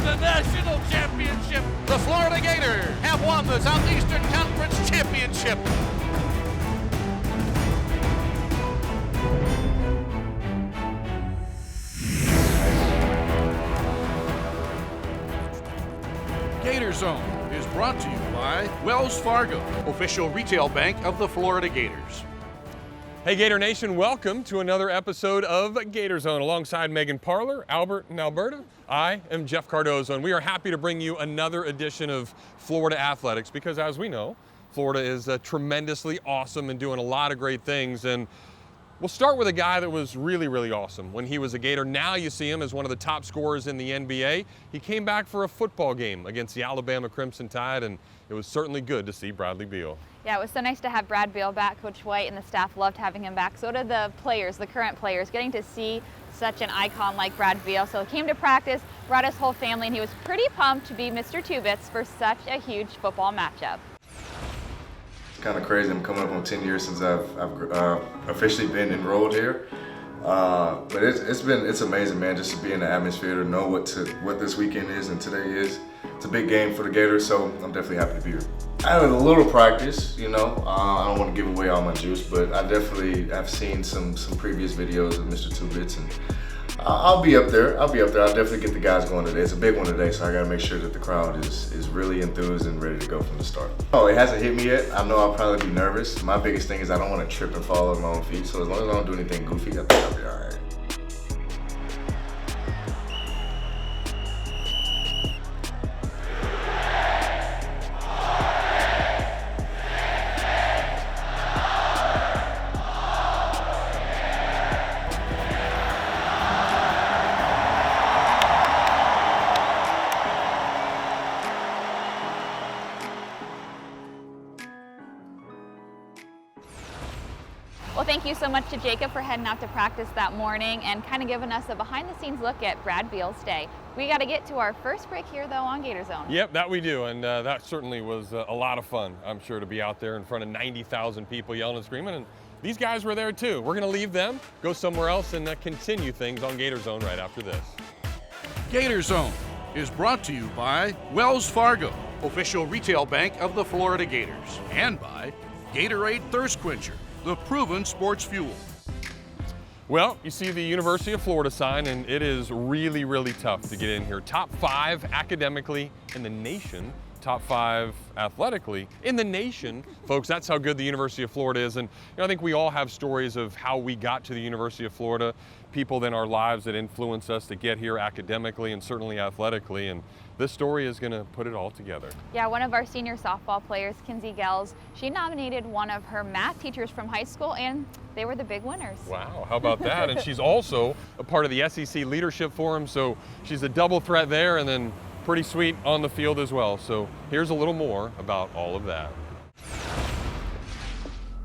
the national championship. The Florida Gators have won the Southeastern Conference Championship. GatorZone is brought to you by Wells Fargo, official retail bank of the Florida Gators. Hey Gator Nation, welcome to another episode of GatorZone. Alongside Megan Parler, Albert, and Alberta, I am Jeff Cardozo, and we are happy to bring you another edition of Florida Athletics because, as we know, Florida is tremendously awesome and doing a lot of great things. And we'll start with a guy that was really, really awesome when he was a Gator. Now you see him as one of the top scorers in the NBA. He came back for a football game against the Alabama Crimson Tide, and it was certainly good to see Bradley Beal. Yeah, it was so nice to have Brad Beal back. Coach White and the staff loved having him back. So did the players, the current players, getting to see such an icon like Brad Beal. So he came to practice, brought his whole family, and he was pretty pumped to be Mr. Two Bits for such a huge football matchup. It's kind of crazy. I'm coming up on 10 years since I've officially been enrolled here. But it's amazing, man, just to be in the atmosphere, to know what this weekend is and today is. It's a big game for the Gators, so I'm definitely happy to be here. I had a little practice, you know. I don't want to give away all my juice, but I definitely have seen some previous videos of Mr. Two Bits, and I'll be up there. I'll definitely get the guys going today. It's a big one today, so I got to make sure that the crowd is really enthused and ready to go from the start. Oh, it hasn't hit me yet. I know I'll probably be nervous. My biggest thing is I don't want to trip and fall on my own feet, so as long as I don't do anything goofy, I think I'll be all right. Well, thank you so much to Jacob for heading out to practice that morning and kind of giving us a behind-the-scenes look at Brad Beal's day. We got to get to our first break here, though, on GatorZone. Yep, that we do, and that certainly was a lot of fun, I'm sure, to be out there in front of 90,000 people yelling and screaming, and these guys were there too. We're going to leave them, go somewhere else, and continue things on GatorZone right after this. GatorZone is brought to you by Wells Fargo, official retail bank of the Florida Gators, and by Gatorade Thirst Quencher, the proven sports fuel. Well, you see the University of Florida sign, and it is really, really tough to get in here. Top 5 academically in the nation, top 5 athletically in the nation. Folks, that's how good the University of Florida is. And I think we all have stories of how we got to the University of Florida, people in our lives that influence us to get here academically and certainly athletically. And this story is going to put it all together. Yeah, one of our senior softball players, Kinsey Goelz, she nominated one of her math teachers from high school, and they were the big winners. Wow, how about that? And she's also a part of the SEC Leadership Forum, so she's a double threat there, and then pretty sweet on the field as well. So here's a little more about all of that.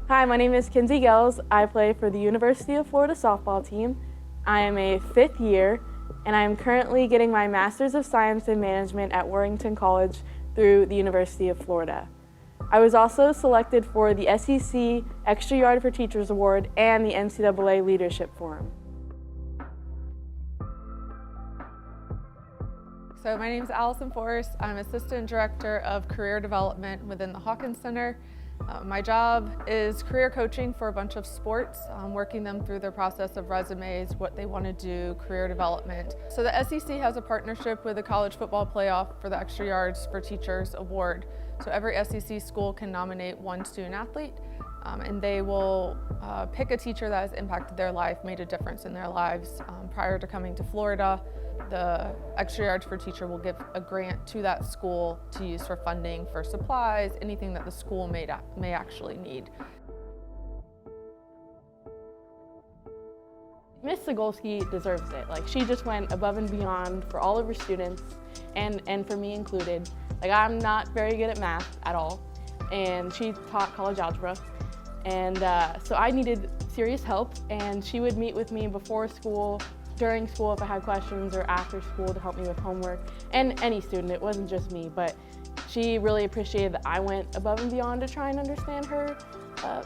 Hi, my name is Kinsey Goelz. I play for the University of Florida softball team. I am a 5th year, and I am currently getting my Master's of Science in Management at Warrington College through the University of Florida. I was also selected for the SEC Extra Yard for Teachers Award and the NCAA Leadership Forum. So my name is Allison Forrest. I'm Assistant Director of Career Development within the Hawkins Center. My job is career coaching for a bunch of sports, working them through their process of resumes, what they want to do, career development. So the SEC has a partnership with the College Football Playoff for the Extra Yards for Teachers Award. So every SEC school can nominate one student athlete, and they will pick a teacher that has impacted their life, made a difference in their lives. Prior to coming to Florida, the Extra Yards for Teacher will give a grant to that school to use for funding for supplies, anything that the school may actually need. Miss Zagolski deserves it. Like, she just went above and beyond for all of her students, and for me included. Like, I'm not very good at math at all, and she taught college algebra, and so I needed serious help, and she would meet with me before school, during school if I had questions, or after school to help me with homework, and any student. It wasn't just me, but she really appreciated that I went above and beyond to try and understand her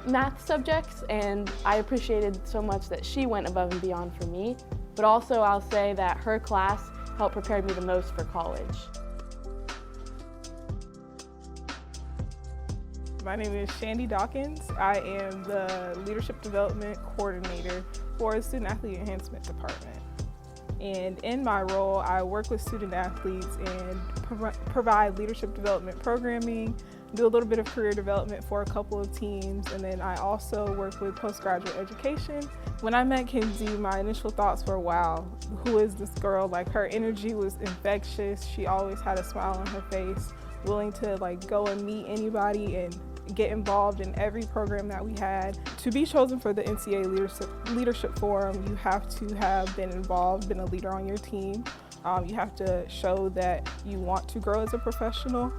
math subjects, and I appreciated so much that she went above and beyond for me. But also I'll say that her class helped prepare me the most for college. My name is Shandy Dawkins. I am the Leadership Development Coordinator for the Student Athlete Enhancement Department. And in my role, I work with student athletes and provide leadership development programming, do a little bit of career development for a couple of teams, and then I also work with postgraduate education. When I met Kinsey, my initial thoughts were, wow, who is this girl? Like, her energy was infectious. She always had a smile on her face, willing to go and meet anybody and get involved in every program that we had. To be chosen for the NCAA Leadership Forum, you have to have been involved, been a leader on your team. You have to show that you want to grow as a professional.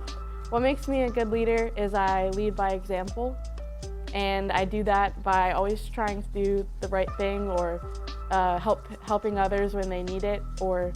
What makes me a good leader is I lead by example, and I do that by always trying to do the right thing or helping others when they need it, or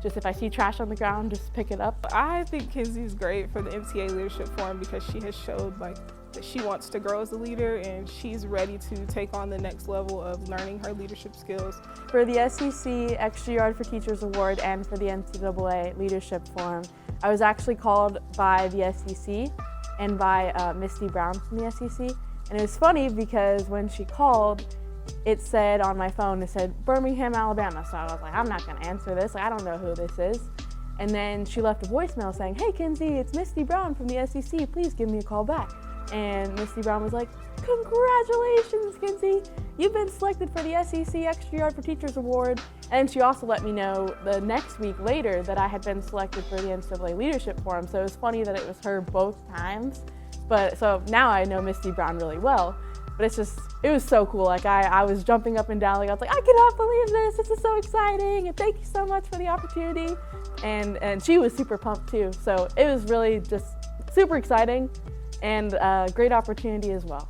just if I see trash on the ground, just pick it up. I think Kinsey's great for the NCAA Leadership Forum because she has showed that she wants to grow as a leader and she's ready to take on the next level of learning her leadership skills. For the SEC Extra Yard for Teachers Award and for the NCAA Leadership Forum, I was actually called by the SEC and by Misty Brown from the SEC. And it was funny because when she called, it said on my phone, it said Birmingham, Alabama. So I was like, I'm not gonna answer this. I don't know who this is. And then she left a voicemail saying, hey Kinsey, it's Misty Brown from the SEC. Please give me a call back. And Misty Brown was like, congratulations, Kinsey. You've been selected for the SEC Extra Yard for Teachers Award. And she also let me know the next week later that I had been selected for the NCAA Leadership Forum. So it was funny that it was her both times. But so now I know Misty Brown really well. But it was so cool. I was jumping up and down. I was like, I cannot believe this. This is so exciting. And thank you so much for the opportunity. And she was super pumped too. So it was really just super exciting and a great opportunity as well.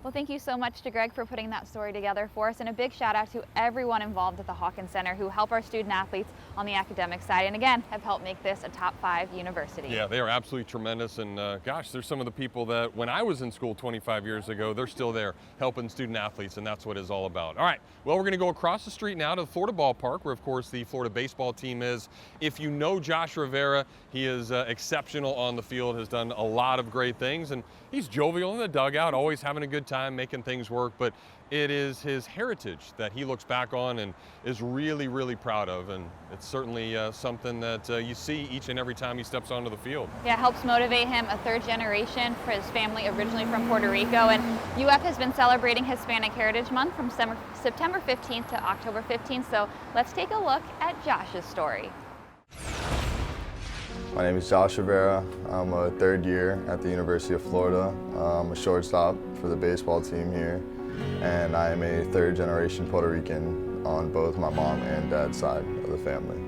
Well, thank you so much to Greg for putting that story together for us, and a big shout out to everyone involved at the Hawkins Center who help our student athletes on the academic side and again have helped make this a top 5 university. Yeah, they are absolutely tremendous, and gosh, there's some of the people that when I was in school 25 years ago, they're still there helping student athletes, and that's what it's all about. All right, well, we're going to go across the street now to the Florida ballpark where of course the Florida baseball team is. If you know Josh Rivera, he is exceptional on the field, has done a lot of great things, and he's jovial in the dugout, always having a good time, making things work, but it is his heritage that he looks back on and is really, really proud of, and it's certainly something that you see each and every time he steps onto the field. Yeah, it helps motivate him, a 3rd generation for his family originally from Puerto Rico, and UF has been celebrating Hispanic Heritage Month from September 15th to October 15th, so let's take a look at Josh's story. My name is Josh Rivera. I'm a 3rd year at the University of Florida. I'm a shortstop for the baseball team here, and I am a 3rd generation Puerto Rican on both my mom and dad's side of the family.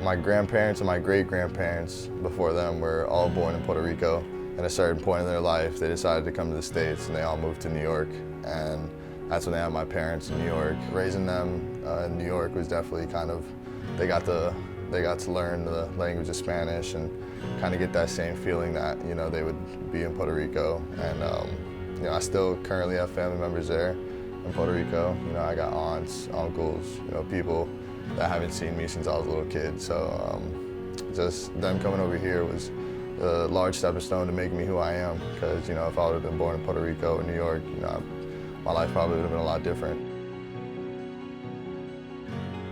My grandparents and my great-grandparents before them were all born in Puerto Rico. At a certain point in their life, they decided to come to the States and they all moved to New York, and that's when they had my parents in New York. Raising them in New York was definitely they got to learn the language of Spanish and kind of get that same feeling that, they would be in Puerto Rico. And, I still currently have family members there in Puerto Rico. I got aunts, uncles, people that haven't seen me since I was a little kid. So just them coming over here was a large stepping stone to make me who I am. Because, if I would have been born in Puerto Rico or New York, my life probably would have been a lot different.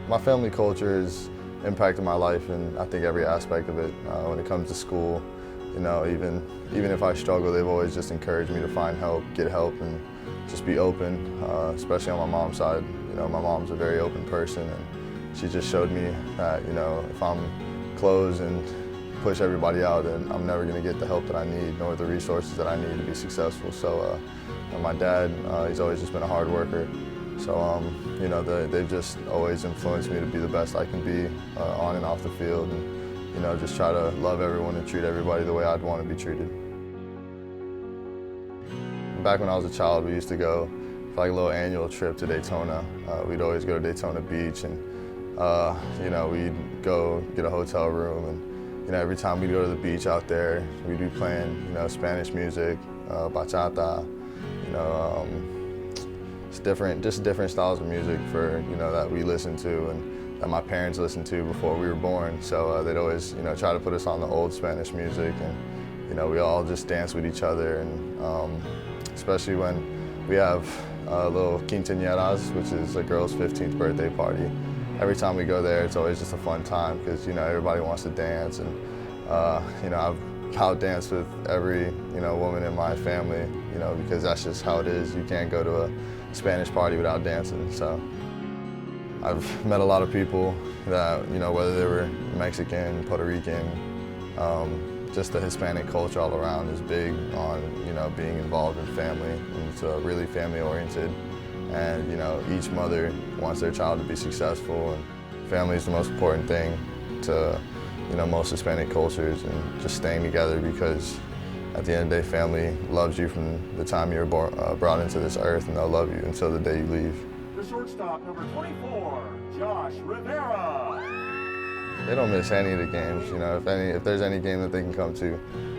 My family culture has impacted my life in, I think, every aspect of it. When it comes to school, even if I struggle, they've always just encouraged me to find help, get help, and just be open, especially on my mom's side. My mom's a very open person, and she just showed me that, if I'm closed and push everybody out, then I'm never going to get the help that I need, nor the resources that I need to be successful. So my dad, he's always just been a hard worker. So, they've just always influenced me to be the best I can be on and off the field, and, just try to love everyone and treat everybody the way I'd want to be treated. Back when I was a child, we used to go for a little annual trip to Daytona. We'd always go to Daytona Beach, and, we'd go get a hotel room, and, every time we'd go to the beach out there, we'd be playing, Spanish music, bachata, It's different, just different styles of music for, that we listen to and that my parents listened to before we were born. So they'd always, try to put us on the old Spanish music, and, we all just dance with each other, and especially when we have little quinceañeras, which is a girl's 15th birthday party. Every time we go there, it's always just a fun time because, everybody wants to dance, and, I've out-danced with every, woman in my family, because that's just how it is. You can't go to a Spanish party without dancing. So I've met a lot of people that, whether they were Mexican, Puerto Rican, just the Hispanic culture all around is big on, being involved in family, and it's really family-oriented. And, each mother wants their child to be successful, and family is the most important thing to, most Hispanic cultures, and just staying together, because at the end of the day, family loves you from the time you were brought into this earth, and they'll love you until the day you leave. The shortstop, number 24, Josh Rivera. They don't miss any of the games. If there's any game that they can come to,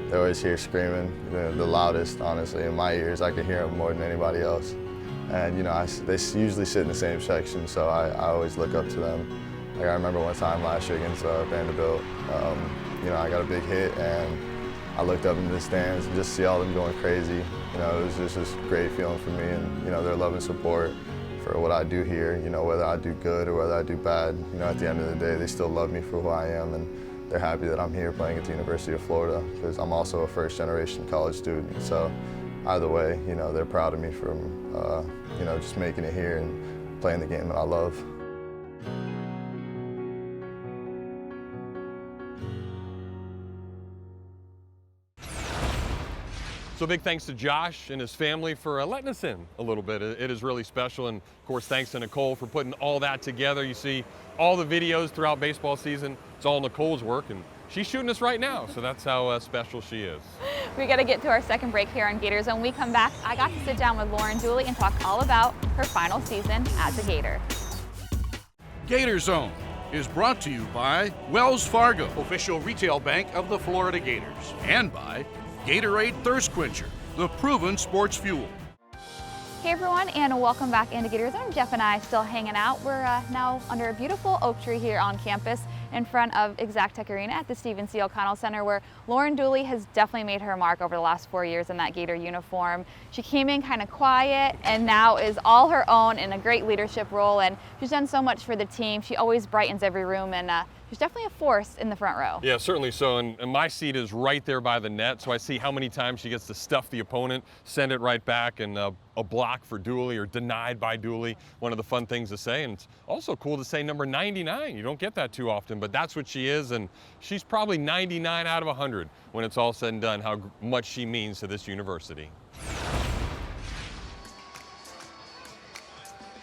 they're always here screaming, the loudest, honestly. In my ears, I can hear them more than anybody else. And, they usually sit in the same section, so I always look up to them. Like, I remember one time last year against Vanderbilt, I got a big hit, and I looked up into the stands and just see all of them going crazy. It was just this great feeling for me, and, their love and support for what I do here, whether I do good or whether I do bad, at the end of the day, they still love me for who I am, and they're happy that I'm here playing at the University of Florida, because I'm also a first-generation college student. So either way, they're proud of me from, just making it here and playing the game that I love. So big thanks to Josh and his family for letting us in a little bit. It is really special. And of course, thanks to Nicole for putting all that together. You see all the videos throughout baseball season. It's all Nicole's work, and she's shooting us right now. So that's how special she is. We got to get to our second break here on GatorZone. When we come back, I got to sit down with Lauren Dooley and talk all about her final season as a Gator. GatorZone is brought to you by Wells Fargo, Official retail bank of the Florida Gators. and by Gatorade Thirst Quencher, the proven sports fuel. Hey everyone, and welcome back into GatorZone. Jeff and I still hanging out. We're now under a beautiful oak tree here on campus in front of Exactech Arena at the Stephen C. O'Connell Center, where Lauren Dooley has definitely made her mark over the last 4 years in that Gator uniform. She came in kind of quiet and now is all her own in a great leadership role, and she's done so much for the team. She always brightens every room, and she's definitely a force in the front row. Yeah, certainly so. And my seat is right there by the net, so I see how many times she gets to stuff the opponent, send it right back, and a block for Dooley or denied by Dooley. One of the fun things to say. And it's also cool to say number 99. You don't get that too often, but that's what she is. And she's probably 99 out of 100 when it's all said and done, how much she means to this university.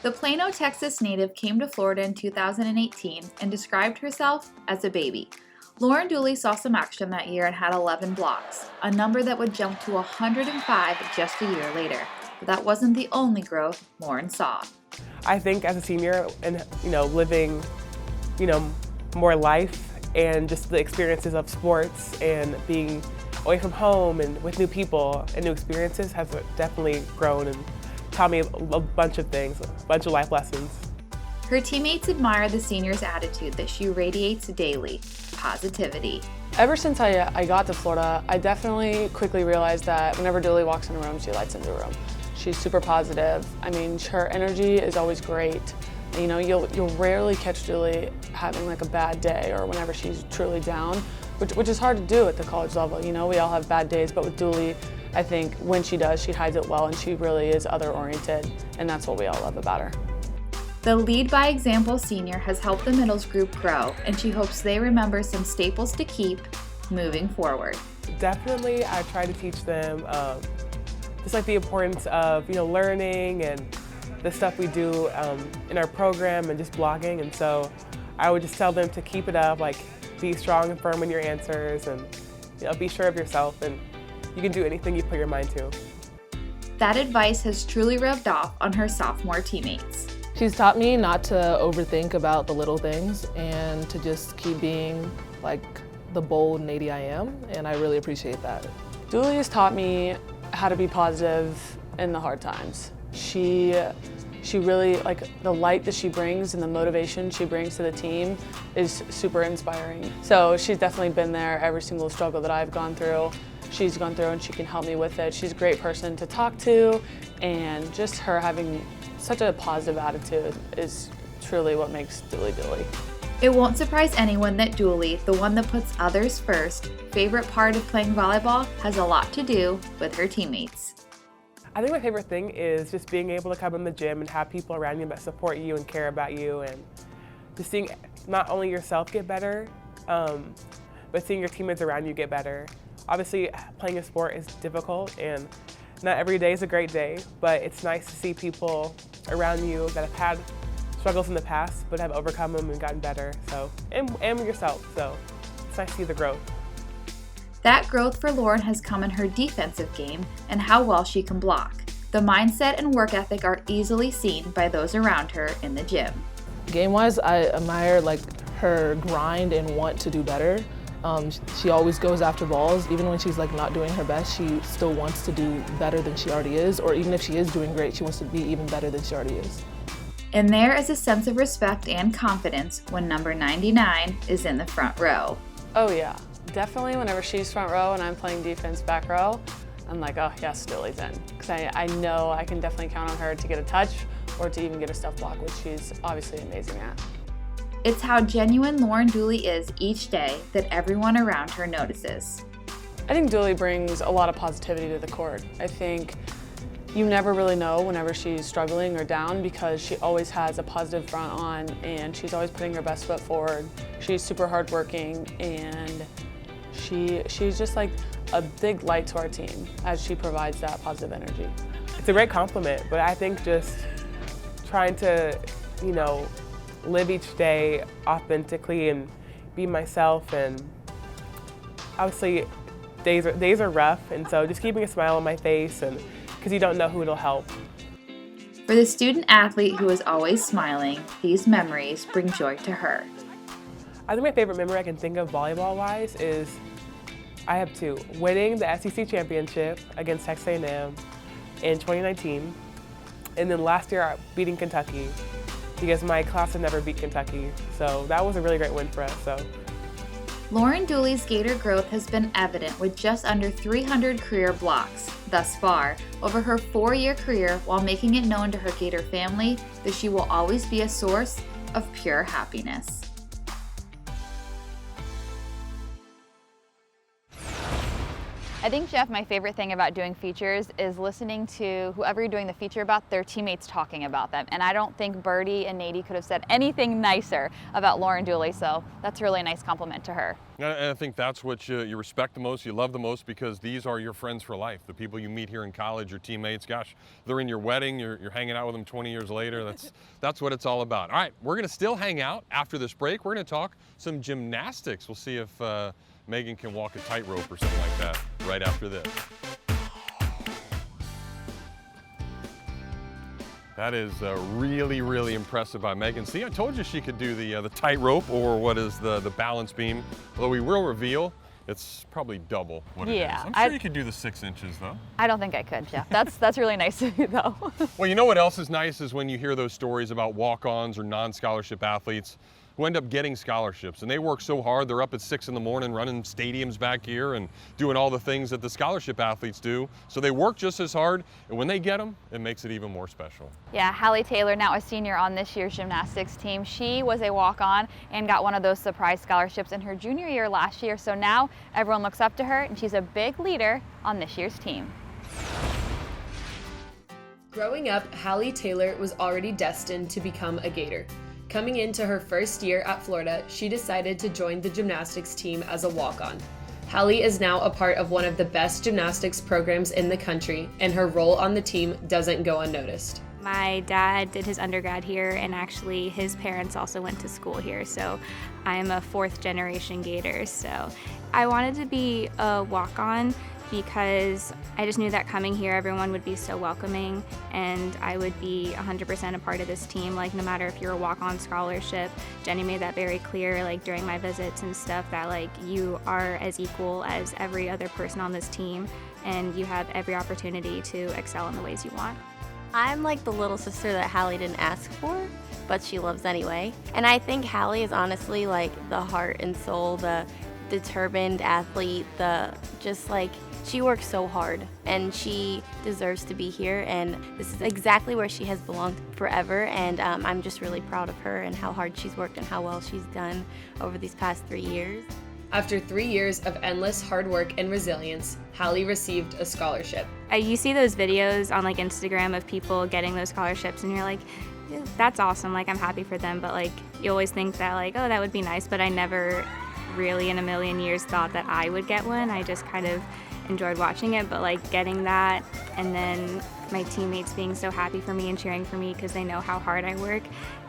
The Plano, Texas native came to Florida in 2018 and described herself as a baby. Lauren Dooley saw some action that year and had 11 blocks, a number that would jump to 105 just a year later. But that wasn't the only growth Lauren saw. I think as a senior and, living, more life and just the experiences of sports and being away from home and with new people and new experiences has definitely grown and taught me a bunch of things, a bunch of life lessons. Her teammates admire the senior's attitude that she radiates daily, positivity. Ever since I got to Florida, I definitely quickly realized that whenever Dooley walks in a room, she lights into a room. She's super positive. I mean, her energy is always great. You'll rarely catch Dooley having like a bad day or whenever she's truly down, which is hard to do at the college level. We all have bad days, but with Dooley, I think when she does, she hides it well, and she really is other-oriented, and that's what we all love about her. The Lead by Example senior has helped the middles group grow, and she hopes they remember some staples to keep moving forward. Definitely, I try to teach them just like the importance of learning and the stuff we do in our program and just blogging. And so I would just tell them to keep it up, like be strong and firm in your answers, and be sure of yourself, and you can do anything you put your mind to. That advice has truly rubbed off on her sophomore teammates. She's taught me not to overthink about the little things and to just keep being like the bold lady I am, and I really appreciate that. Dooley has taught me how to be positive in the hard times. She she really, like, the light that she brings and the motivation she brings to the team is super inspiring. So she's definitely been there every single struggle that I've gone through. She's gone through and she can help me with it. She's a great person to talk to, and just her having such a positive attitude is truly what makes Dooley Dooley. It won't surprise anyone that Dooley, the one that puts others first, favorite part of playing volleyball has a lot to do with her teammates. I think my favorite thing is just being able to come in the gym and have people around you that support you and care about you, and just seeing not only yourself get better, but seeing your teammates around you get better. Obviously, playing a sport is difficult and not every day is a great day, but it's nice to see people around you that have had struggles in the past but have overcome them and gotten better, so, and yourself, so it's nice to see the growth. That growth for Lauren has come in her defensive game and how well she can block. The mindset and work ethic are easily seen by those around her in the gym. Game-wise, I admire like her grind and want to do better. She always goes after balls, even when she's like not doing her best. She still wants to do better than she already is, or even if she is doing great, she wants to be even better than she already is. And there is a sense of respect and confidence when number 99 is in the front row. Oh yeah, definitely whenever she's front row and I'm playing defense back row, I'm like, oh yes, Dooley's in. Because I know I can definitely count on her to get a touch or to even get a stuff block, which she's obviously amazing at. It's how genuine Lauren Dooley is each day that everyone around her notices. I think Dooley brings a lot of positivity to the court. I think you never really know whenever she's struggling or down because she always has a positive front on and she's always putting her best foot forward. She's super hardworking and she's just like a big light to our team as she provides that positive energy. It's a great compliment, but I think just trying to, you know, live each day authentically and be myself, and obviously days are rough, and so just keeping a smile on my face, and because you don't know who it'll help. For the student athlete who is always smiling, these memories bring joy to her. I think my favorite memory I can think of volleyball-wise is, I have two, winning the SEC championship against Texas A&M in 2019, and then last year beating Kentucky, because my class had never beat Kentucky, so that was a really great win for us. So, Lauren Dooley's Gator growth has been evident with just under 300 career blocks thus far over her 4-year career, while making it known to her Gator family that she will always be a source of pure happiness. I think, Jeff, my favorite thing about doing features is listening to whoever you're doing the feature about, their teammates talking about them. And I don't think Birdie and Nady could have said anything nicer about Lauren Dooley, so that's really a nice compliment to her. And I think that's what you respect the most, you love the most, because these are your friends for life. The people you meet here in college, your teammates, gosh, they're in your wedding, you're hanging out with them 20 years later. That's what it's all about. All right, we're gonna still hang out after this break. We're gonna talk some gymnastics. We'll see if Megan can walk a tightrope or something like that right after this. That is really, really impressive by Megan. See, I told you she could do the tightrope, or what is the balance beam. Although we will reveal, it's probably double what it is. I'm sure you could do the 6 inches though. I don't think I could, Jeff. That's really nice of you though. Well, you know what else is nice is when you hear those stories about walk-ons or non-scholarship athletes who end up getting scholarships, and they work so hard. They're up at 6 in the morning running stadiums back here and doing all the things that the scholarship athletes do. So they work just as hard, and when they get them, it makes it even more special. Yeah, Halley Taylor, now a senior on this year's gymnastics team. She was a walk-on and got one of those surprise scholarships in her junior year last year. So now everyone looks up to her, and she's a big leader on this year's team. Growing up, Halley Taylor was already destined to become a Gator. Coming into her first year at Florida, she decided to join the gymnastics team as a walk-on. Halley is now a part of one of the best gymnastics programs in the country, and her role on the team doesn't go unnoticed. My dad did his undergrad here, and actually his parents also went to school here, so I'm a 4th generation Gator. So I wanted to be a walk-on because I just knew that coming here everyone would be so welcoming, and I would be 100% a part of this team. Like, no matter if you're a walk-on scholarship, Jenny made that very clear, like during my visits and stuff, that like you are as equal as every other person on this team, and you have every opportunity to excel in the ways you want. I'm like the little sister that Halley didn't ask for, but she loves anyway. And I think Halley is honestly like the heart and soul, the determined athlete, she works so hard and she deserves to be here, and this is exactly where she has belonged forever, and I'm just really proud of her and how hard she's worked and how well she's done over these past 3 years. After 3 years of endless hard work and resilience, Halley received a scholarship. You see those videos on like Instagram of people getting those scholarships and you're like, yeah, that's awesome, like I'm happy for them, but like you always think that like, oh, that would be nice, but I never really in a million years thought that I would get one. I just kind of enjoyed watching it, but like getting that and then my teammates being so happy for me and cheering for me because they know how hard I work,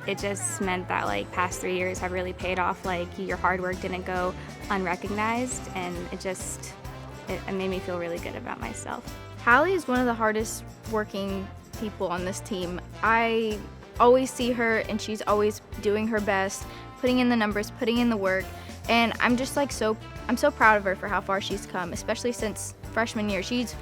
it just meant that like past 3 years have really paid off. Like your hard work didn't go unrecognized, and it made me feel really good about myself. Halley is one of the hardest working people on this team. I always see her and she's always doing her best, putting in the numbers, putting in the work, and I'm just like I'm so proud of her for how far she's come, especially since freshman year. She's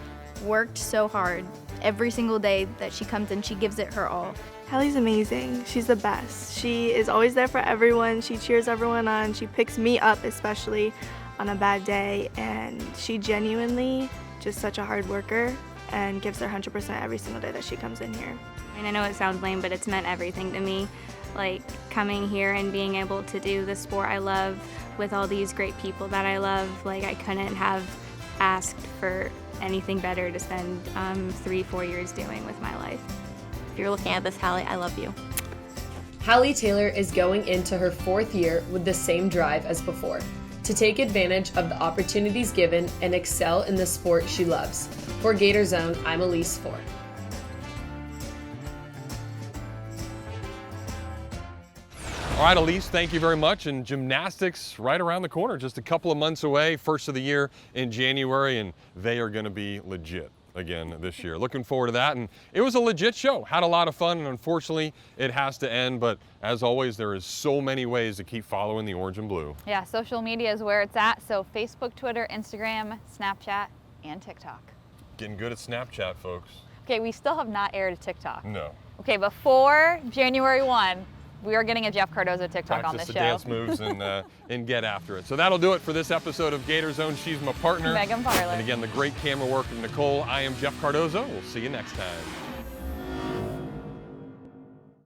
worked so hard. Every single day that she comes in, she gives it her all. Halley's amazing. She's the best. She is always there for everyone. She cheers everyone on. She picks me up, especially on a bad day, and she genuinely just such a hard worker and gives her 100% every single day that she comes in here. I mean, I know it sounds lame, but it's meant everything to me. Like coming here and being able to do the sport I love with all these great people that I love, like I couldn't have asked for anything better to spend 3-4 years doing with my life. If you're looking at this, Halley, I love you. Halley Taylor is going into her 4th year with the same drive as before, to take advantage of the opportunities given and excel in the sport she loves. For GatorZone, I'm Elise Ford. All right, Elise, thank you very much. And gymnastics right around the corner, just a couple of months away, first of the year in January, and they are going to be legit again this year. Looking forward to that. And it was a legit show, had a lot of fun, and unfortunately it has to end, but as always, there is so many ways to keep following the orange and blue. Yeah, social media is where it's at, so Facebook, Twitter, Instagram, Snapchat, and TikTok. Getting good at Snapchat, folks. Okay, we still have not aired a TikTok. No. Okay, before January 1, we are getting a Jeff Cardozo TikTok on this show. Practice the dance moves and get after it. So that'll do it for this episode of GatorZone. She's my partner, Megan Parler. And again, the great camera work of Nicole. I am Jeff Cardozo. We'll see you next time.